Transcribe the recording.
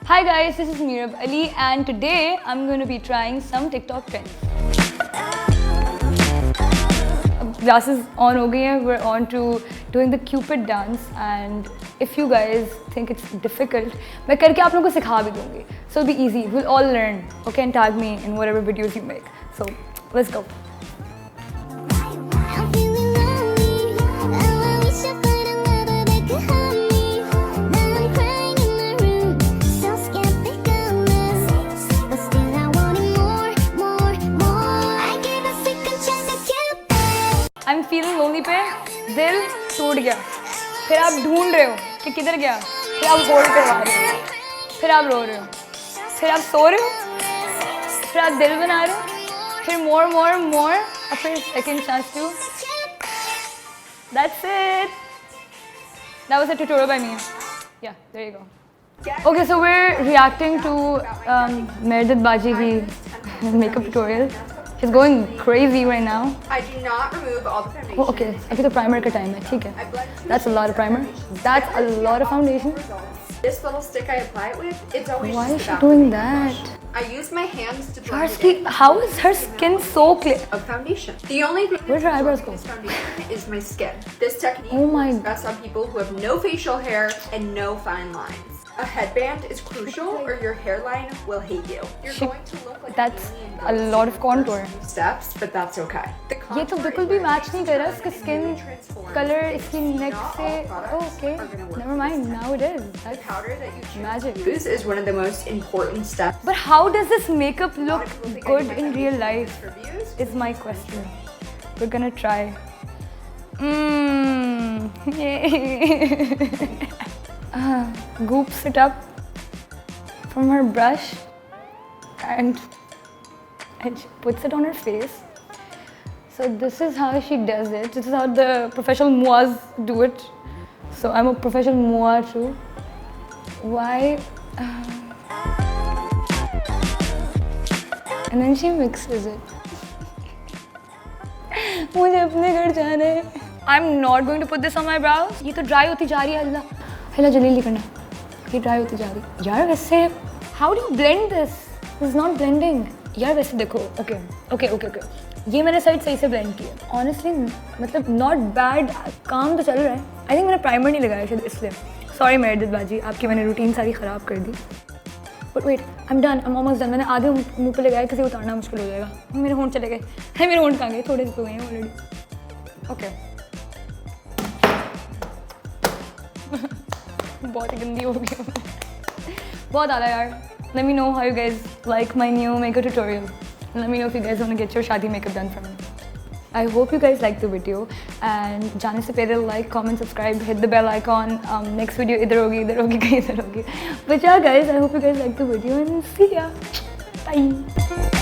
Hi guys, this is Merub Ali and today I'm going to be trying some TikTok trends. Classes on ho gayi hai, we're on to doing the Cupid dance and if you guys think it's difficult, मैं करके आप लोगों को सिखा भी दूँगी. So it'll be easy, we'll all learn, okay, and tag me in whatever videos you make. So let's go. I'm feeling lonely पे दिल टूट गया, फिर आप ढूंढ रहे हो कि किधर गया, फिर आप होल्ड करवा रहे हो, फिर आप रो रहे हो, फिर आप सो रहे हो, फिर आप दिल बना रहे हो, फिर more और फिर second chance to. That's it. That was a tutorial by me. Yeah, there you go. Okay, so we're reacting to Meredith Duxbury makeup tutorial. She's going crazy right now. I do not remove all the foundation. Oh, okay. अभी तो primer का time है, ठीक है. That's a lot of primer. That's a lot of foundation. This little stick I apply it with, it's always Why just is she about doing the that? foundation. I use my hands to blend it in. How is her skin so clear? Of foundation. The only thing Where's her eyebrows go? this foundation is my skin. This technique Oh my. works best on people who have no facial hair and no fine lines. A headband is crucial or your hairline will hate you. You're going to look like That's a lot of contour. Steps, but that's okay. ये तो बिल्कुल भी match नहीं कर रहा इसका skin color इसकी neck से. Oh, okay. Never mind. Now it is. The powder that you Magic. choose is one of the most important steps. But how does this makeup look good in real life? Is my question. We're gonna try. Goops it up from her brush and she puts it on her face. So this is how she does it. This is how the professional moas do it. So I'm a professional moa too. Why? And then she mixes it. मुझे अपने घर जाना है. I'm not going to put this on my brows. ये तो dry होती जा रही है. हिला जल्दी करना. ये dry होती जा रही है. यार वैसे how do you blend this? This is not blending. यार वैसे देखो. Okay. ये मैंने साइड सही से blend किया. Honestly मतलब not bad. काम तो चल रहा है. I think मैंने primer नहीं लगाया शायद इसलिए. Sorry Meredith बाजी, आपकी मैंने routine सारी ख़राब कर दी. But wait, I'm done. I'm almost done. मैंने आधे मुंह पे लगाया, किसी उतारना मुश्किल हो जाएगा. मेरे होंठ चले गए. है मेरे होंठ कहाँ गए? थोड़े से तो गए हैं already. Okay. बहुत ही गंदी हो गई हूँ. बहुत आला यार. Let me know how you guys like my new makeup tutorial. Let me know if you guys want to get your शादी makeup done from me. I hope you guys liked the video and जाने से पहले like, comment, subscribe, hit the bell icon. Next video इधर होगी कहीं इधर होगी. But yeah guys, I hope you guys liked the video and see ya. Bye.